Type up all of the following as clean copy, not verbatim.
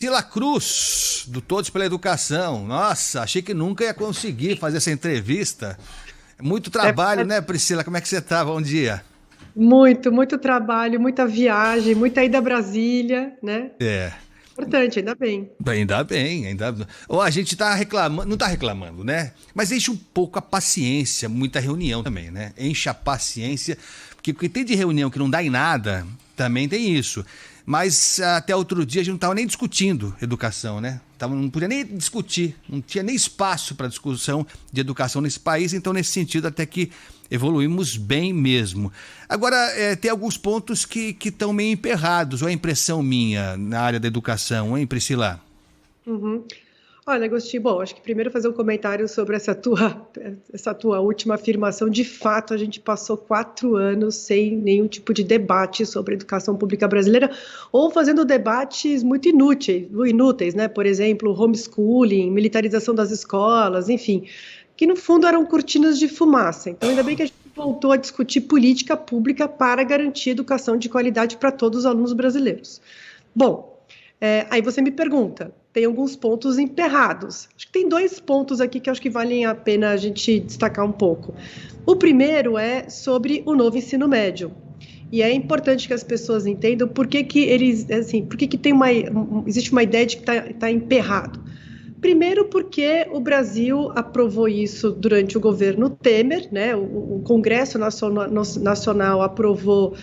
Priscila Cruz, do Todos pela Educação. Nossa, achei que nunca ia conseguir fazer essa entrevista. Muito trabalho, né, Priscila? Como é que você tá? Bom dia. Muito trabalho, muita viagem, muita ida a Brasília, né? É, Importante, ainda bem. ainda bem, ainda. Ou a gente tá reclamando, não tá reclamando, né? Mas enche um pouco a paciência, muita reunião também, né? Enche a paciência, porque o que tem de reunião que não dá em nada, também tem isso. Mas até outro dia a gente não estava nem discutindo educação, né? Não podia nem discutir, não tinha nem espaço para discussão de educação nesse país, então nesse sentido até que evoluímos bem mesmo. Agora, tem alguns pontos que estão meio emperrados, ou é impressão minha na área da educação, hein, Priscila? Uhum. Olha, Agostinho, bom, acho que primeiro fazer um comentário sobre essa tua última afirmação. De fato, a gente passou 4 anos sem nenhum tipo de debate sobre a educação pública brasileira, ou fazendo debates muito inúteis, né? Por exemplo, homeschooling, militarização das escolas, enfim, que no fundo eram cortinas de fumaça. Então, ainda bem que a gente voltou a discutir política pública para garantir educação de qualidade para todos os alunos brasileiros. Bom, aí você me pergunta, tem alguns pontos emperrados. Acho que tem 2 pontos aqui que acho que valem a pena a gente destacar um pouco. O primeiro é sobre o novo ensino médio. E é importante que as pessoas entendam por que que eles, assim, por que que existe uma ideia de que está emperrado. Primeiro porque o Brasil aprovou isso durante o governo Temer, né? O Congresso Nacional aprovou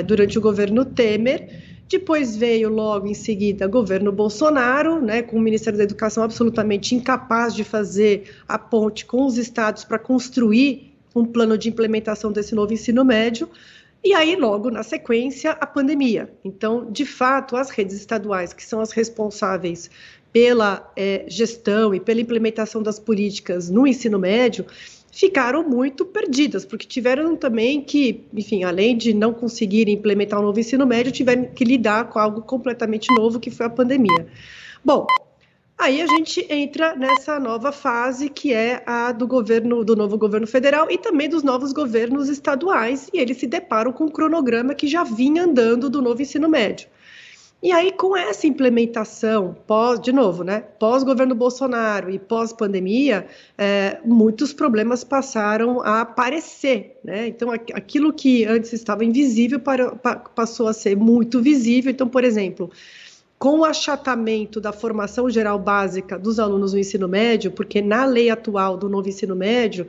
durante o governo Temer. Depois veio logo em seguida o governo Bolsonaro, né, com o Ministério da Educação absolutamente incapaz de fazer a ponte com os estados para construir um plano de implementação desse novo ensino médio. E aí, logo na sequência, a pandemia. Então, de fato, as redes estaduais, que são as responsáveis pela gestão e pela implementação das políticas no ensino médio, ficaram muito perdidas, porque tiveram também que, enfim, além de não conseguirem implementar um novo ensino médio, tiveram que lidar com algo completamente novo, que foi a pandemia. Bom, aí a gente entra nessa nova fase, que é a do novo governo federal e também dos novos governos estaduais, e eles se deparam com um cronograma que já vinha andando do novo ensino médio. E aí, com essa implementação, de novo, né, pós-governo Bolsonaro e pós-pandemia, muitos problemas passaram a aparecer, né? Então, aquilo que antes estava invisível passou a ser muito visível. Então, por exemplo, com o achatamento da formação geral básica dos alunos no ensino médio, porque na lei atual do novo ensino médio,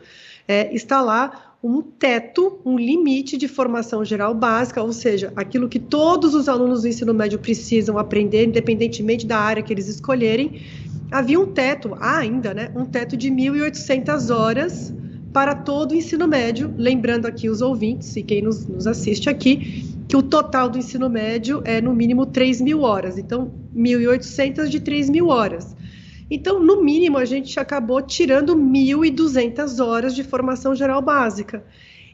está lá um teto, um limite de formação geral básica, ou seja, aquilo que todos os alunos do ensino médio precisam aprender, independentemente da área que eles escolherem. Havia um teto, há ainda, né, um teto de 1.800 horas para todo o ensino médio, lembrando aqui os ouvintes e quem nos assiste aqui, que o total do ensino médio é no mínimo 3.000 horas, então 1.800 de 3.000 horas. Então, no mínimo, a gente acabou tirando 1.200 horas de formação geral básica.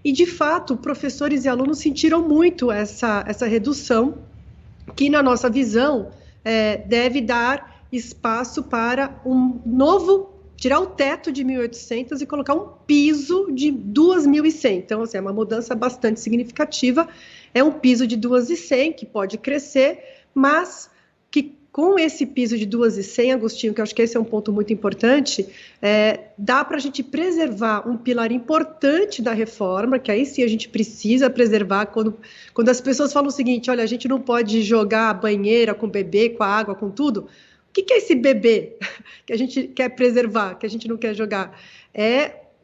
E, de fato, professores e alunos sentiram muito essa redução, que, na nossa visão, deve dar espaço para tirar o teto de 1.800 e colocar um piso de 2.100. Então, assim, é uma mudança bastante significativa. É um piso de 2.100, que pode crescer, mas que com esse piso de 2.100, Agostinho, que eu acho que esse é um ponto muito importante, dá para a gente preservar um pilar importante da reforma, que aí sim a gente precisa preservar quando as pessoas falam o seguinte, olha, a gente não pode jogar a banheira com o bebê, com a água, com tudo. O que é esse bebê que a gente quer preservar, que a gente não quer jogar?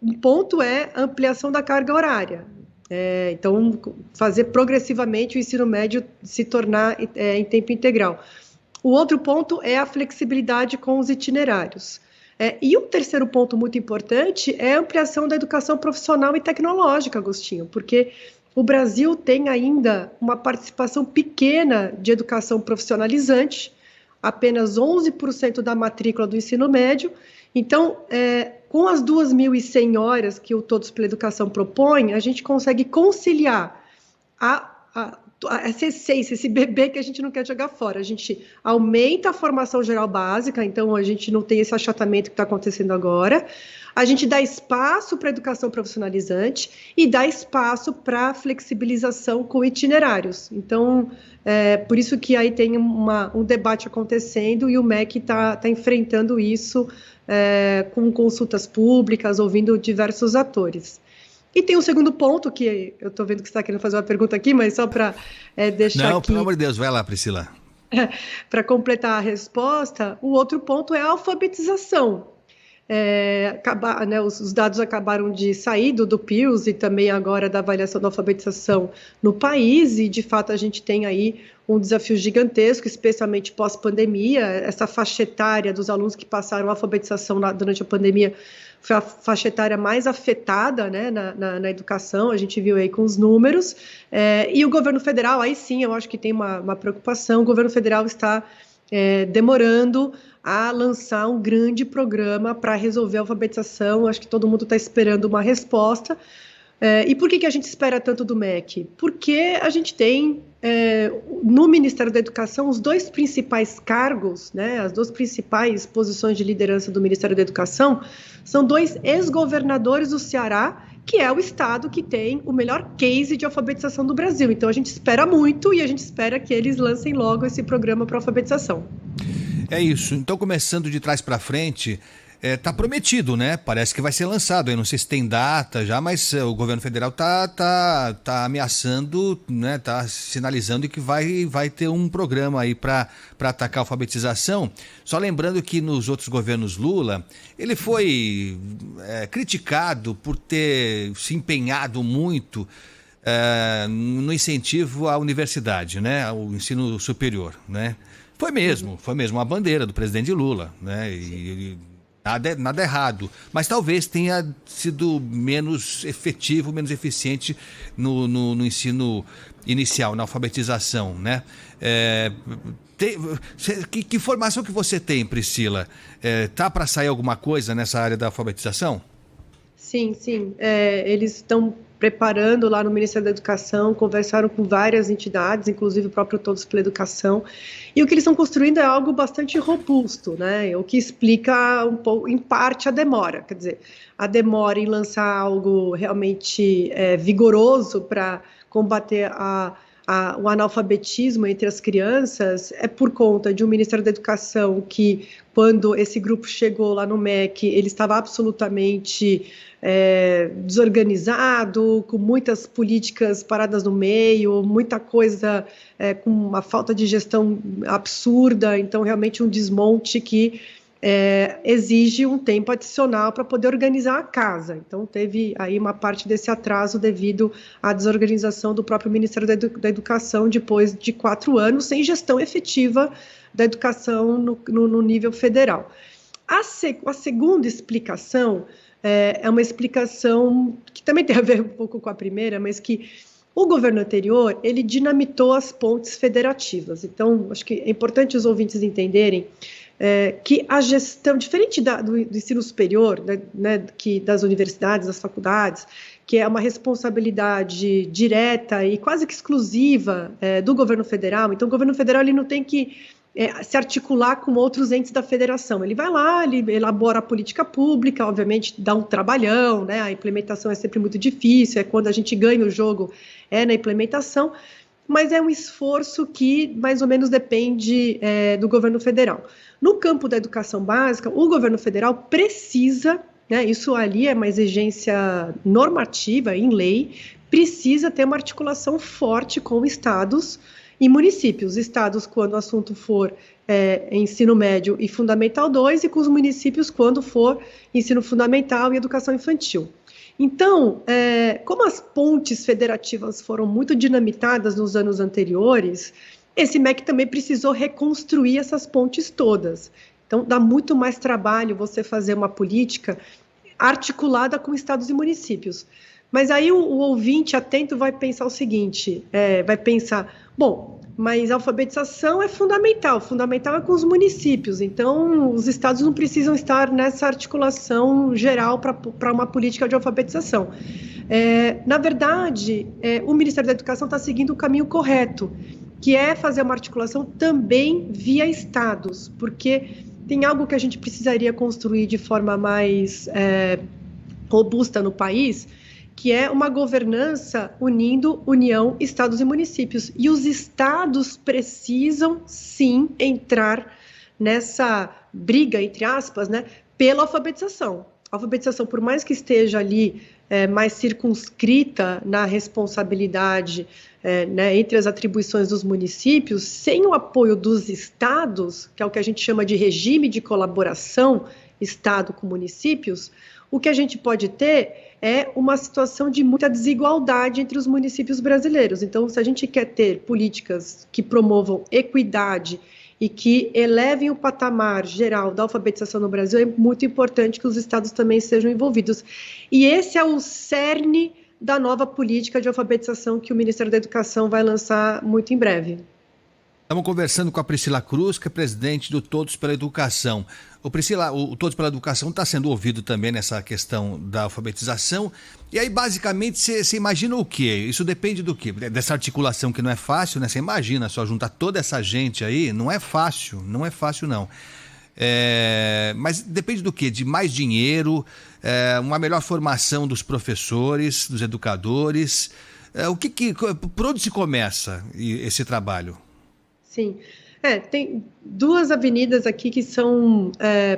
Um ponto é a ampliação da carga horária. Então, fazer progressivamente o ensino médio se tornar em tempo integral. O outro ponto é a flexibilidade com os itinerários. E um terceiro ponto muito importante é a ampliação da educação profissional e tecnológica, Agostinho, porque o Brasil tem ainda uma participação pequena de educação profissionalizante, apenas 11% da matrícula do ensino médio. Então, com as 2.100 horas que o Todos pela Educação propõe, a gente consegue conciliar essa essência, esse bebê que a gente não quer jogar fora. A gente aumenta a formação geral básica, então a gente não tem esse achatamento que está acontecendo agora. A gente dá espaço para a educação profissionalizante e dá espaço para flexibilização com itinerários. Então, por isso que aí tem um debate acontecendo e o MEC está enfrentando isso com consultas públicas, ouvindo diversos atores. E tem um segundo ponto, que eu estou vendo que você está querendo fazer uma pergunta aqui, mas só para deixar Não, aqui... pelo amor de Deus, vai lá, Priscila. Para completar a resposta, o outro ponto é a alfabetização. Os dados acabaram de sair do PIRLS e também agora da avaliação da alfabetização no país, e de fato a gente tem aí um desafio gigantesco, especialmente pós-pandemia. Essa faixa etária dos alunos que passaram a alfabetização durante a pandemia foi a faixa etária mais afetada, né, na educação, a gente viu aí com os números, e o governo federal, aí sim, eu acho que tem uma preocupação, o governo federal está demorando a lançar um grande programa para resolver a alfabetização. Acho que todo mundo está esperando uma resposta. E por que a gente espera tanto do MEC? Porque a gente tem no Ministério da Educação os dois principais cargos, né, as duas principais posições de liderança do Ministério da Educação são dois ex-governadores do Ceará, que é o estado que tem o melhor case de alfabetização do Brasil. Então a gente espera muito e a gente espera que eles lancem logo esse programa para alfabetização. É isso. Então, começando de trás para frente, tá prometido, né? Parece que vai ser lançado. Eu não sei se tem data já, mas o governo federal tá ameaçando, né? Tá sinalizando que vai ter um programa aí para atacar a alfabetização. Só lembrando que nos outros governos Lula, ele foi criticado por ter se empenhado muito no incentivo à universidade, né? Ao ensino superior, né? Foi mesmo uma bandeira do presidente Lula, né? E nada errado, mas talvez tenha sido menos efetivo, menos eficiente no ensino inicial, na alfabetização, né? Que informação que você tem, Priscila? Tá para sair alguma coisa nessa área da alfabetização? Sim. Eles estão preparando lá no Ministério da Educação, conversaram com várias entidades, inclusive o próprio Todos pela Educação, e o que eles estão construindo é algo bastante robusto, né? O que explica um pouco, em parte, a demora. Quer dizer, a demora em lançar algo realmente vigoroso para combater o analfabetismo entre as crianças é por conta de um Ministério da Educação que, quando esse grupo chegou lá no MEC, ele estava absolutamente desorganizado, com muitas políticas paradas no meio, muita coisa com uma falta de gestão absurda, então realmente um desmonte que exige um tempo adicional para poder organizar a casa. Então teve aí uma parte desse atraso devido à desorganização do próprio Ministério da Educação depois de 4 anos sem gestão efetiva da educação no nível federal. A segunda explicação é uma explicação que também tem a ver um pouco com a primeira, mas que o governo anterior, ele dinamitou as pontes federativas. Então, acho que é importante os ouvintes entenderem que a gestão, diferente do ensino superior, né, das universidades, das faculdades, que é uma responsabilidade direta e quase que exclusiva do governo federal. Então, o governo federal ele não tem que se articular com outros entes da federação. Ele vai lá, ele elabora a política pública, obviamente dá um trabalhão, né? A implementação é sempre muito difícil, quando a gente ganha o jogo na implementação, mas é um esforço que mais ou menos depende do governo federal. No campo da educação básica, o governo federal precisa, né, isso ali é uma exigência normativa em lei, precisa ter uma articulação forte com estados e municípios. Estados quando o assunto for ensino médio e fundamental 2, e com os municípios quando for ensino fundamental e educação infantil. Então, como as pontes federativas foram muito dinamitadas nos anos anteriores, esse MEC também precisou reconstruir essas pontes todas. Então, dá muito mais trabalho você fazer uma política articulada com estados e municípios. Mas aí o ouvinte atento vai pensar o seguinte, vai pensar, bom, mas a alfabetização é fundamental é com os municípios, então os estados não precisam estar nessa articulação geral para uma política de alfabetização. Na verdade, o Ministério da Educação está seguindo o caminho correto, que é fazer uma articulação também via estados, porque tem algo que a gente precisaria construir de forma mais robusta no país, que é uma governança unindo União, estados e municípios. E os estados precisam, sim, entrar nessa briga, entre aspas, né, pela alfabetização. A alfabetização, por mais que esteja ali mais circunscrita na responsabilidade, né, entre as atribuições dos municípios, sem o apoio dos estados, que é o que a gente chama de regime de colaboração, Estado com municípios, o que a gente pode ter é uma situação de muita desigualdade entre os municípios brasileiros. Então, se a gente quer ter políticas que promovam equidade e que elevem o patamar geral da alfabetização no Brasil, é muito importante que os estados também sejam envolvidos. E esse é o cerne da nova política de alfabetização que o Ministério da Educação vai lançar muito em breve. Estamos conversando com a Priscila Cruz, que é presidente do Todos pela Educação. Priscila, o Todos pela Educação está sendo ouvido também nessa questão da alfabetização. E aí, basicamente, você imagina o quê? Isso depende do quê? Dessa articulação que não é fácil, né? Você imagina só juntar toda essa gente aí, não é fácil não. Mas depende do quê? De mais dinheiro, uma melhor formação dos professores, dos educadores. Por onde se começa esse trabalho? Sim, tem duas avenidas aqui que são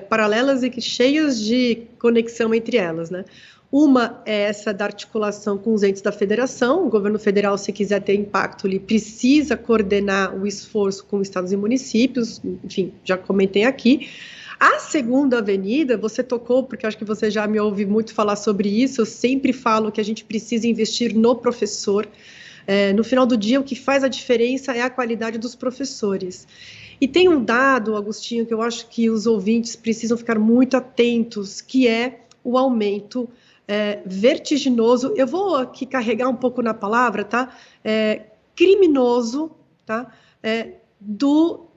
paralelas e que cheias de conexão entre elas, né? Uma é essa da articulação com os entes da federação. O governo federal, se quiser ter impacto, ele precisa coordenar o esforço com estados e municípios, enfim, já comentei aqui. A segunda avenida, você tocou, porque acho que você já me ouve muito falar sobre isso, eu sempre falo que a gente precisa investir no professor. No final do dia, o que faz a diferença é a qualidade dos professores. E tem um dado, Agostinho, que eu acho que os ouvintes precisam ficar muito atentos, que é o aumento vertiginoso, eu vou aqui carregar um pouco na palavra, tá? Criminoso, tá?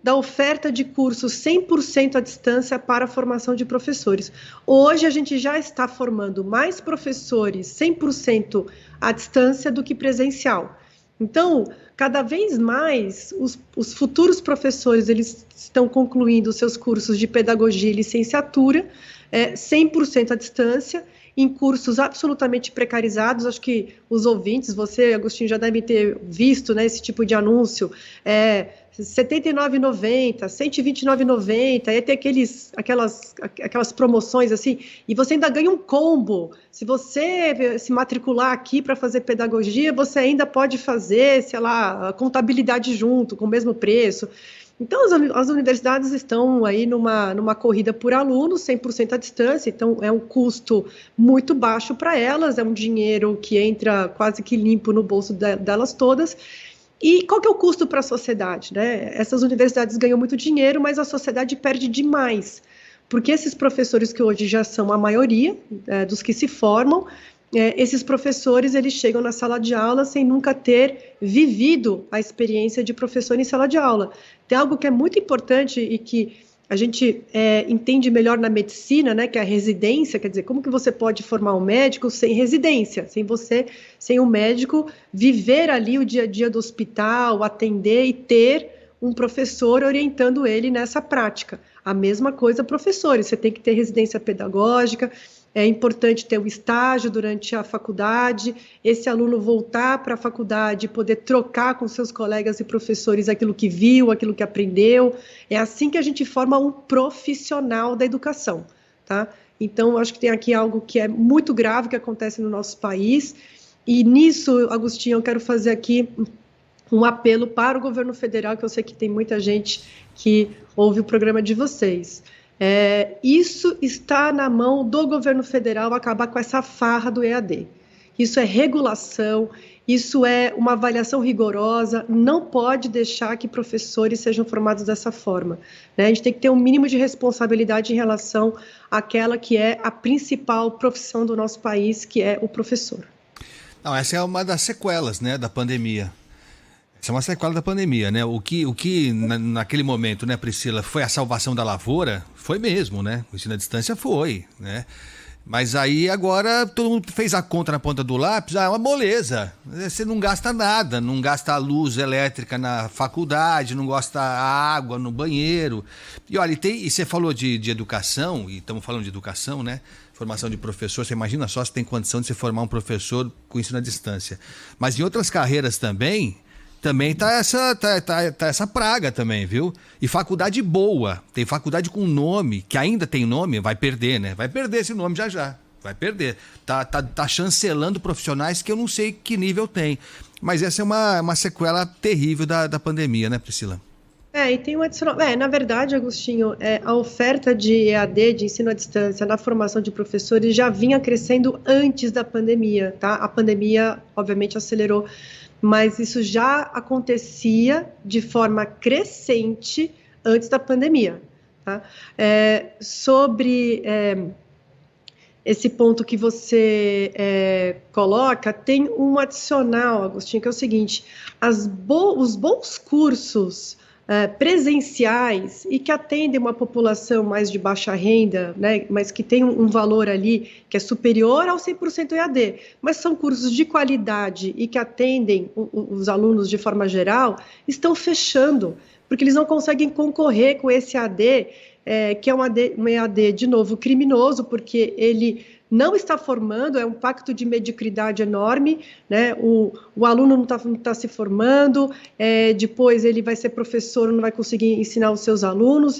Da oferta de cursos 100% à distância para a formação de professores. Hoje a gente já está formando mais professores 100% à distância do que presencial. Então, cada vez mais, os futuros professores eles estão concluindo seus cursos de pedagogia e licenciatura 100% à distância, em cursos absolutamente precarizados. Acho que os ouvintes, você, Agostinho, já devem ter visto, né, esse tipo de anúncio, R$ 79,90, R$ 129,90, aí tem aquelas promoções assim, e você ainda ganha um combo. Se você se matricular aqui para fazer pedagogia, você ainda pode fazer, sei lá, a contabilidade junto, com o mesmo preço. Então, as universidades estão aí numa corrida por aluno, 100% à distância, então é um custo muito baixo para elas, é um dinheiro que entra quase que limpo no bolso delas todas. E qual que é o custo para a sociedade, né? Essas universidades ganham muito dinheiro, mas a sociedade perde demais, porque esses professores que hoje já são a maioria dos que se formam, esses professores eles chegam na sala de aula sem nunca ter vivido a experiência de professor em sala de aula. Tem algo que é muito importante e que a gente entende melhor na medicina, né, que é a residência, quer dizer, como que você pode formar um médico sem residência, sem um médico viver ali o dia a dia do hospital, atender e ter um professor orientando ele nessa prática. A mesma coisa, professores, você tem que ter residência pedagógica, é importante ter o estágio durante a faculdade, esse aluno voltar para a faculdade e poder trocar com seus colegas e professores aquilo que viu, aquilo que aprendeu. É assim que a gente forma um profissional da educação, tá? Então, acho que tem aqui algo que é muito grave que acontece no nosso país, e nisso, Agostinho, eu quero fazer aqui um apelo para o governo federal, que eu sei que tem muita gente que ouve o programa de vocês. Isso está na mão do governo federal acabar com essa farra do EAD. Isso é regulação, isso é uma avaliação rigorosa, não pode deixar que professores sejam formados dessa forma, né? A gente tem que ter um mínimo de responsabilidade em relação àquela que é a principal profissão do nosso país, que é o professor. Não, essa é uma das sequelas, né, da pandemia. Essa é uma sequela da pandemia, né? O que naquele momento, né, Priscila, foi a salvação da lavoura, foi mesmo, né? O ensino à distância foi, né? Mas aí agora todo mundo fez a conta na ponta do lápis, é uma moleza. Você não gasta nada, não gasta luz elétrica na faculdade, não gasta água no banheiro. E olha, e você falou de educação, e estamos falando de educação, né? Formação de professor, você imagina só se tem condição de você formar um professor com ensino à distância. Mas em outras carreiras também tá essa praga também, viu? E faculdade boa, tem faculdade com nome, que ainda tem nome, vai perder, né? Vai perder esse nome já, vai perder. Tá chancelando profissionais que eu não sei que nível tem. Mas essa é uma sequela terrível da pandemia, né, Priscila? E tem um adicional. Na verdade, Agostinho, a oferta de EAD, de ensino à distância, na formação de professores já vinha crescendo antes da pandemia, tá? A pandemia, obviamente, acelerou, mas isso já acontecia de forma crescente antes da pandemia, tá? Sobre esse ponto que você coloca, tem um adicional, Agostinho, que é o seguinte: os bons cursos presenciais e que atendem uma população mais de baixa renda, né, mas que tem um valor ali que é superior ao 100% EAD, mas são cursos de qualidade e que atendem os alunos de forma geral, estão fechando, porque eles não conseguem concorrer com esse EAD, que é um EAD, de novo, criminoso, porque ele não está formando, é um pacto de mediocridade enorme, né? O aluno não tá se formando, depois ele vai ser professor, não vai conseguir ensinar os seus alunos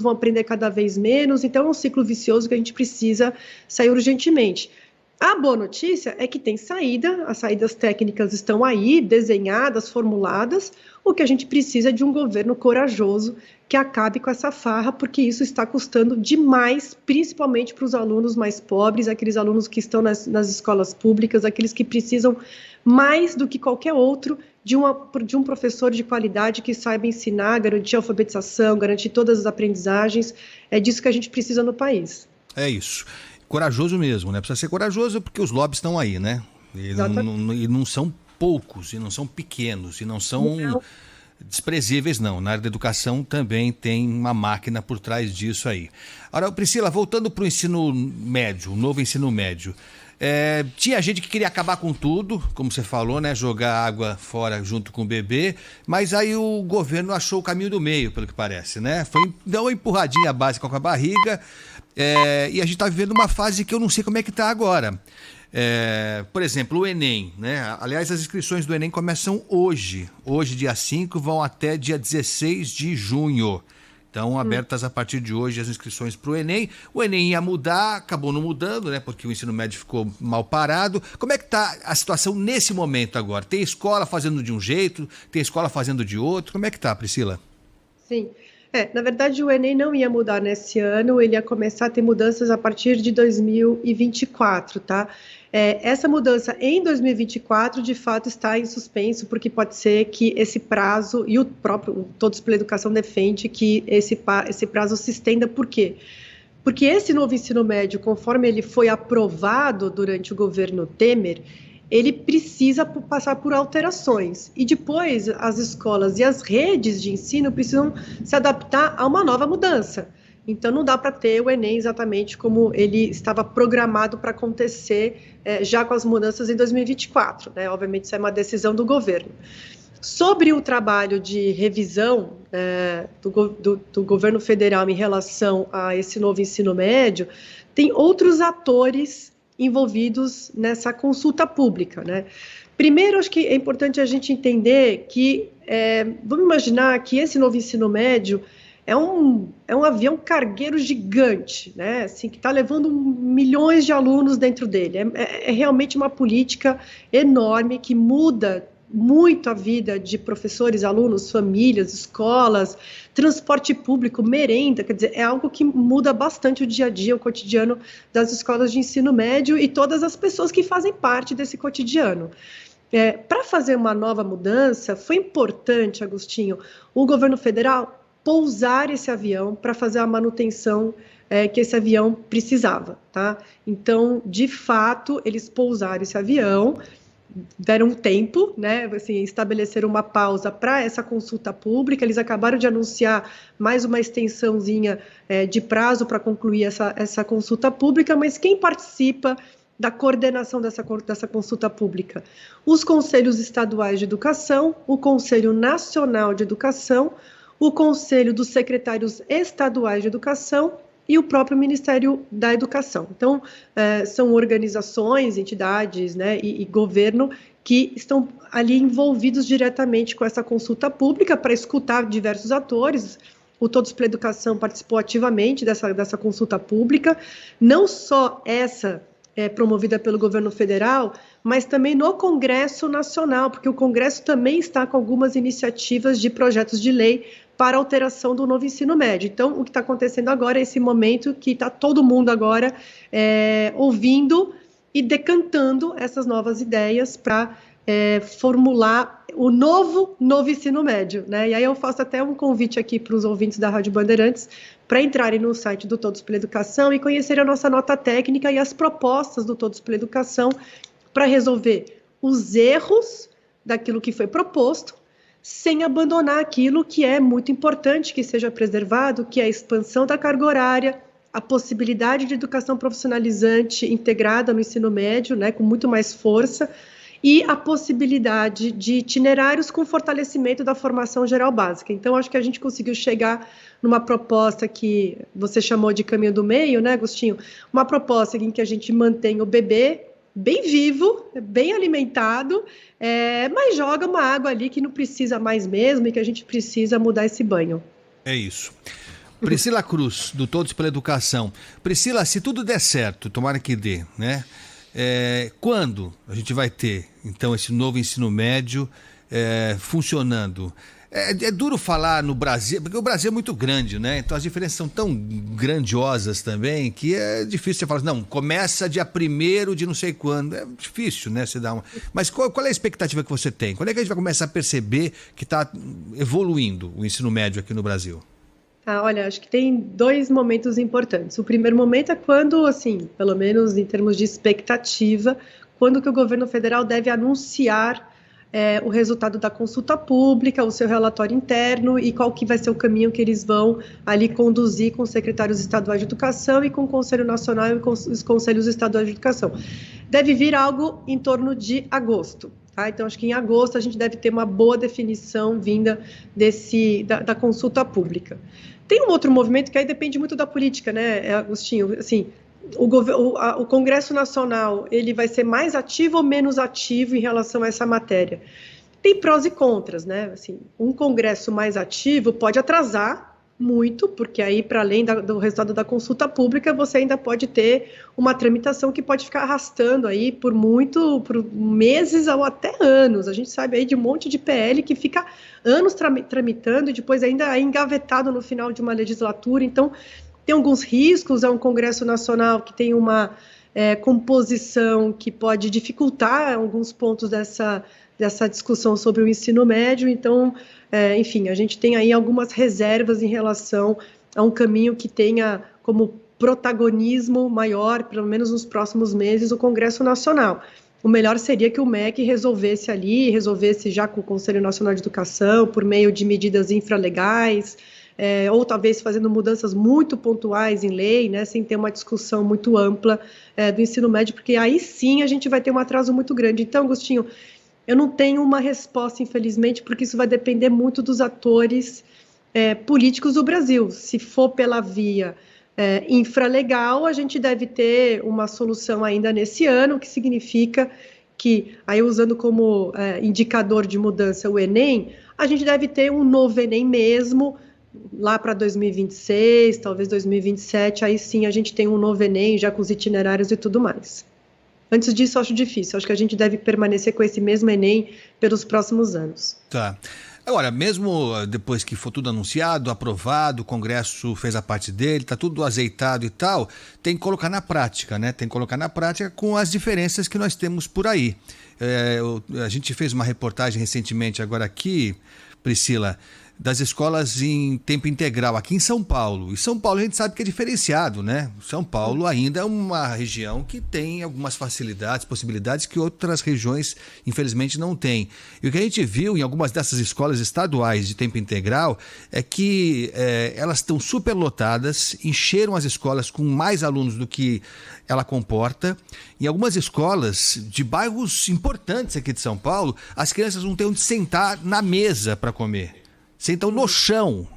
vão aprender cada vez menos, então é um ciclo vicioso que a gente precisa sair urgentemente. A boa notícia é que tem saída, as saídas técnicas estão aí, desenhadas, formuladas. O que a gente precisa é de um governo corajoso que acabe com essa farra, porque isso está custando demais, principalmente para os alunos mais pobres, aqueles alunos que estão nas escolas públicas, aqueles que precisam mais do que qualquer outro de um professor de qualidade que saiba ensinar, garantir a alfabetização, garantir todas as aprendizagens. É disso que a gente precisa no país. É isso. Corajoso mesmo, né? Precisa ser corajoso porque os lobbies estão aí, né? E não são poucos, e não são pequenos, e não são desprezíveis, não. Na área da educação também tem uma máquina por trás disso aí. Agora, Priscila, voltando para o ensino médio, o novo ensino médio, tinha gente que queria acabar com tudo, como você falou, né? Jogar água fora junto com o bebê, mas aí o governo achou o caminho do meio, pelo que parece, né? Deu uma empurradinha básica com a barriga, e a gente está vivendo uma fase que eu não sei como é que está agora. Por exemplo, o Enem, né? Aliás, as inscrições do Enem começam hoje, dia 5, vão até dia 16 de junho. Então, abertas a partir de hoje as inscrições para o Enem. O Enem ia mudar, acabou não mudando, né? Porque o ensino médio ficou mal parado. Como é que está a situação nesse momento agora? Tem escola fazendo de um jeito, tem escola fazendo de outro? Como é que está, Priscila? Sim. Na verdade, o Enem não ia mudar nesse ano, ele ia começar a ter mudanças a partir de 2024, tá? Essa mudança em 2024, de fato, está em suspenso, porque pode ser que esse prazo, e o próprio Todos pela Educação defende que esse prazo se estenda. Por quê? Porque esse novo ensino médio, conforme ele foi aprovado durante o governo Temer, ele precisa passar por alterações. E depois as escolas e as redes de ensino precisam se adaptar a uma nova mudança. Então, não dá para ter o Enem exatamente como ele estava programado para acontecer já com as mudanças em 2024. Né? Obviamente, isso é uma decisão do governo. Sobre o trabalho de revisão do governo federal em relação a esse novo ensino médio, tem outros atores envolvidos nessa consulta pública, né? Primeiro, acho que é importante a gente entender que, vamos imaginar que esse novo ensino médio é um avião cargueiro gigante, né? Assim, que está levando milhões de alunos dentro dele. É realmente uma política enorme que muda muito a vida de professores, alunos, famílias, escolas, transporte público, merenda, quer dizer, é algo que muda bastante o dia a dia, o cotidiano das escolas de ensino médio e todas as pessoas que fazem parte desse cotidiano. Para fazer uma nova mudança, foi importante, Agostinho, o governo federal pousar esse avião para fazer a manutenção que esse avião precisava, tá? Então, de fato, eles pousaram esse avião, deram um tempo, né, assim, estabeleceram uma pausa para essa consulta pública. Eles acabaram de anunciar mais uma extensãozinha de prazo para concluir essa consulta pública, mas quem participa da coordenação dessa consulta pública? Os Conselhos Estaduais de Educação, o Conselho Nacional de Educação, o Conselho dos Secretários Estaduais de Educação e o próprio Ministério da Educação. Então, são organizações, entidades, né, e governo que estão ali envolvidos diretamente com essa consulta pública para escutar diversos atores. O Todos pela Educação participou ativamente dessa consulta pública, não só essa promovida pelo governo federal, mas também no Congresso Nacional, porque o Congresso também está com algumas iniciativas de projetos de lei para alteração do novo ensino médio. Então, o que está acontecendo agora é esse momento que está todo mundo agora ouvindo e decantando essas novas ideias para formular o novo ensino médio, né? E aí eu faço até um convite aqui para os ouvintes da Rádio Bandeirantes para entrarem no site do Todos pela Educação e conhecerem a nossa nota técnica e as propostas do Todos pela Educação para resolver os erros daquilo que foi proposto, sem abandonar aquilo que é muito importante que seja preservado, que é a expansão da carga horária, a possibilidade de educação profissionalizante integrada no ensino médio, né, com muito mais força, e a possibilidade de itinerários com fortalecimento da formação geral básica. Então, acho que a gente conseguiu chegar numa proposta que você chamou de caminho do meio, né, Agostinho? Uma proposta em que a gente mantém o bebê bem vivo, bem alimentado, mas joga uma água ali que não precisa mais mesmo e que a gente precisa mudar esse banho. É isso. Priscila Cruz, do Todos pela Educação. Priscila, se tudo der certo, tomara que dê, né? Quando a gente vai ter, então, esse novo ensino médio funcionando? É duro falar no Brasil, porque o Brasil é muito grande, né? Então as diferenças são tão grandiosas também que é difícil você falar, não, começa dia 1º de não sei quando. É difícil, né? Você dar uma... Mas qual é a expectativa que você tem? Quando é que a gente vai começar a perceber que está evoluindo o ensino médio aqui no Brasil? Olha, acho que tem 2 momentos importantes. O primeiro momento é quando, assim, pelo menos em termos de expectativa, quando que o governo federal deve anunciar o resultado da consulta pública, o seu relatório interno e qual que vai ser o caminho que eles vão ali conduzir com os secretários estaduais de educação e com o Conselho Nacional e com os Conselhos Estaduais de Educação. Deve vir algo em torno de agosto. Tá? Então, acho que em agosto a gente deve ter uma boa definição vinda da consulta pública. Tem um outro movimento que aí depende muito da política, né, Agostinho? Assim, o Congresso Nacional, ele vai ser mais ativo ou menos ativo em relação a essa matéria? Tem prós e contras, né? Assim, um Congresso mais ativo pode atrasar muito, porque aí, para além do resultado da consulta pública, você ainda pode ter uma tramitação que pode ficar arrastando aí por meses ou até anos. A gente sabe aí de um monte de PL que fica anos tramitando e depois ainda é engavetado no final de uma legislatura. Então, tem alguns riscos. É um Congresso Nacional que tem uma composição que pode dificultar alguns pontos dessa discussão sobre o ensino médio. Então, enfim, a gente tem aí algumas reservas em relação a um caminho que tenha como protagonismo maior, pelo menos nos próximos meses, o Congresso Nacional. O melhor seria que o MEC resolvesse já com o Conselho Nacional de Educação, por meio de medidas infralegais, ou talvez fazendo mudanças muito pontuais em lei, né, sem ter uma discussão muito ampla do ensino médio, porque aí sim a gente vai ter um atraso muito grande. Então, Agostinho, eu não tenho uma resposta, infelizmente, porque isso vai depender muito dos atores políticos do Brasil. Se for pela via infralegal, a gente deve ter uma solução ainda nesse ano, o que significa que, aí usando como indicador de mudança o Enem, a gente deve ter um novo Enem mesmo, lá para 2026, talvez 2027, aí sim a gente tem um novo Enem, já com os itinerários e tudo mais. Antes disso, eu acho difícil. Acho que a gente deve permanecer com esse mesmo Enem pelos próximos anos. Tá. Agora, mesmo depois que for tudo anunciado, aprovado, o Congresso fez a parte dele, está tudo azeitado e tal, tem que colocar na prática, né? Tem que colocar na prática com as diferenças que nós temos por aí. A gente fez uma reportagem recentemente agora aqui, Priscila, das escolas em tempo integral aqui em São Paulo. E São Paulo a gente sabe que é diferenciado, né? São Paulo ainda é uma região que tem algumas facilidades, possibilidades que outras regiões, infelizmente, não têm. E o que a gente viu em algumas dessas escolas estaduais de tempo integral é que elas estão superlotadas, encheram as escolas com mais alunos do que ela comporta. Em algumas escolas de bairros importantes aqui de São Paulo, as crianças não têm onde sentar na mesa para comer. Sentam no chão.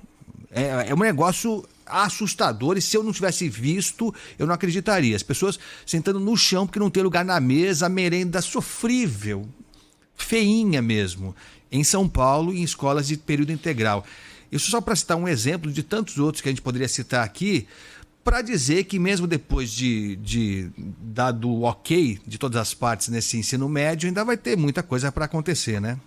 É um negócio assustador, e se eu não tivesse visto, eu não acreditaria. As pessoas sentando no chão porque não tem lugar na mesa, a merenda sofrível, feinha mesmo, em São Paulo, em escolas de período integral. Isso só para citar um exemplo de tantos outros que a gente poderia citar aqui, para dizer que mesmo depois de dado o ok de todas as partes nesse ensino médio, ainda vai ter muita coisa para acontecer, né?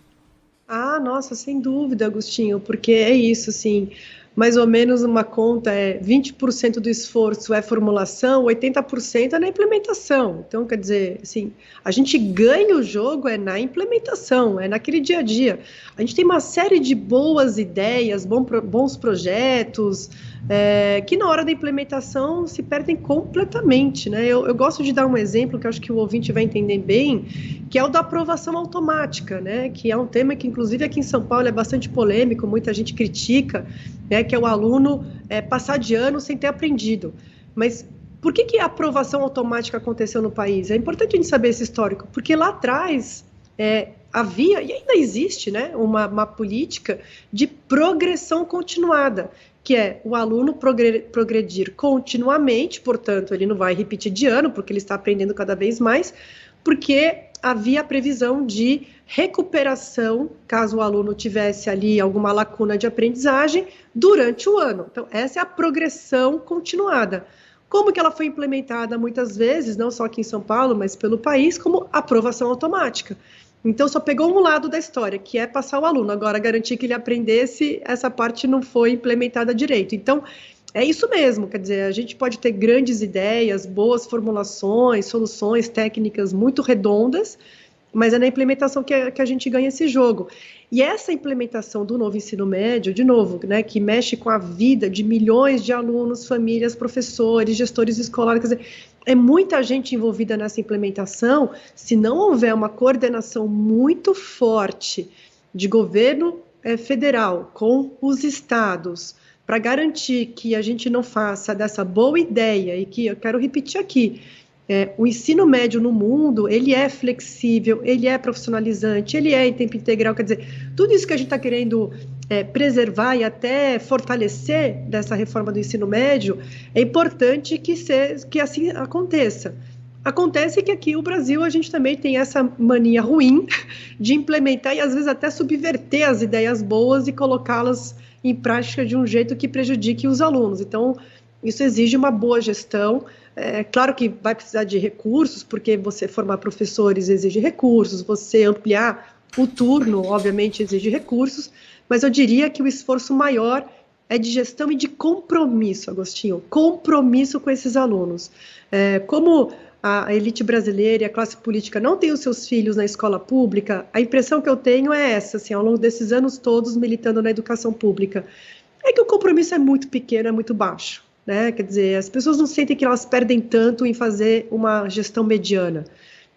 Ah, nossa, sem dúvida, Agostinho, porque é isso, assim, mais ou menos uma conta é 20% do esforço é formulação, 80% é na implementação. Então, quer dizer, assim, a gente ganha o jogo é na implementação, é naquele dia a dia. A gente tem uma série de boas ideias, bons projetos, que na hora da implementação se perdem completamente, né? Eu gosto de dar um exemplo que eu acho que o ouvinte vai entender bem, que é o da aprovação automática, né? Que é um tema que, inclusive, aqui em São Paulo é bastante polêmico, muita gente critica, né? Que é o aluno passar de ano sem ter aprendido. Mas por que a aprovação automática aconteceu no país? É importante a gente saber esse histórico, porque lá atrás havia, e ainda existe, né, uma política de progressão continuada, que é o aluno progredir continuamente, portanto, ele não vai repetir de ano, porque ele está aprendendo cada vez mais, porque havia a previsão de recuperação, caso o aluno tivesse ali alguma lacuna de aprendizagem, durante o ano. Então, essa é a progressão continuada. Como que ela foi implementada muitas vezes, não só aqui em São Paulo, mas pelo país, como aprovação automática. Então, só pegou um lado da história, que é passar o aluno. Agora, garantir que ele aprendesse, essa parte não foi implementada direito. Então, é isso mesmo, quer dizer, a gente pode ter grandes ideias, boas formulações, soluções técnicas muito redondas, mas é na implementação que a gente ganha esse jogo. E essa implementação do novo ensino médio, de novo, né, que mexe com a vida de milhões de alunos, famílias, professores, gestores escolares, quer dizer, é muita gente envolvida nessa implementação. Se não houver uma coordenação muito forte de governo federal com os estados, para garantir que a gente não faça dessa boa ideia, e que eu quero repetir aqui, o ensino médio no mundo, ele é flexível, ele é profissionalizante, ele é em tempo integral, quer dizer, tudo isso que a gente está querendo preservar e até fortalecer dessa reforma do ensino médio, é importante que assim aconteça. Acontece que aqui no Brasil a gente também tem essa mania ruim de implementar e às vezes até subverter as ideias boas e colocá-las em prática de um jeito que prejudique os alunos. Então, isso exige uma boa gestão. Claro que vai precisar de recursos, porque você formar professores exige recursos, você ampliar o turno, obviamente, exige recursos, mas eu diria que o esforço maior é de gestão e de compromisso, Agostinho, compromisso com esses alunos. Como a elite brasileira e a classe política não tem os seus filhos na escola pública, a impressão que eu tenho é essa, assim, ao longo desses anos todos militando na educação pública, é que o compromisso é muito pequeno, é muito baixo, né? Quer dizer, as pessoas não sentem que elas perdem tanto em fazer uma gestão mediana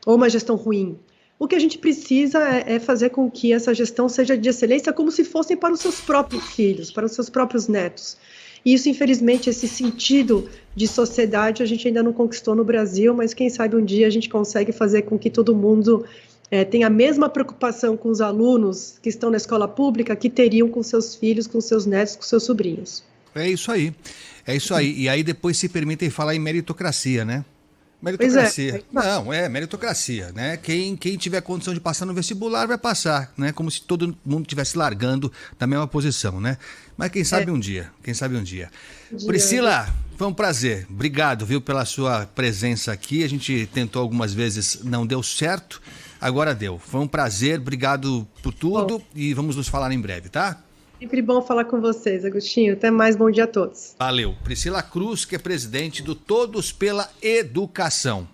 ou uma gestão ruim. O que a gente precisa é fazer com que essa gestão seja de excelência como se fossem para os seus próprios filhos, para os seus próprios netos. E isso, infelizmente, esse sentido de sociedade a gente ainda não conquistou no Brasil, mas quem sabe um dia a gente consegue fazer com que todo mundo tenha a mesma preocupação com os alunos que estão na escola pública que teriam com seus filhos, com seus netos, com seus sobrinhos. É isso aí. É isso aí. E aí depois se permitem falar em meritocracia, né? Meritocracia. Não, meritocracia, né? Quem tiver condição de passar no vestibular vai passar, né? Como se todo mundo estivesse largando da mesma posição, né? Mas quem sabe um dia, Priscila, foi um prazer. Obrigado, viu, pela sua presença aqui. A gente tentou algumas vezes, não deu certo, agora deu. Foi um prazer, obrigado por tudo e vamos nos falar em breve, tá? Sempre bom falar com vocês, Agostinho. Até mais, bom dia a todos. Valeu. Priscila Cruz, que é presidente do Todos pela Educação.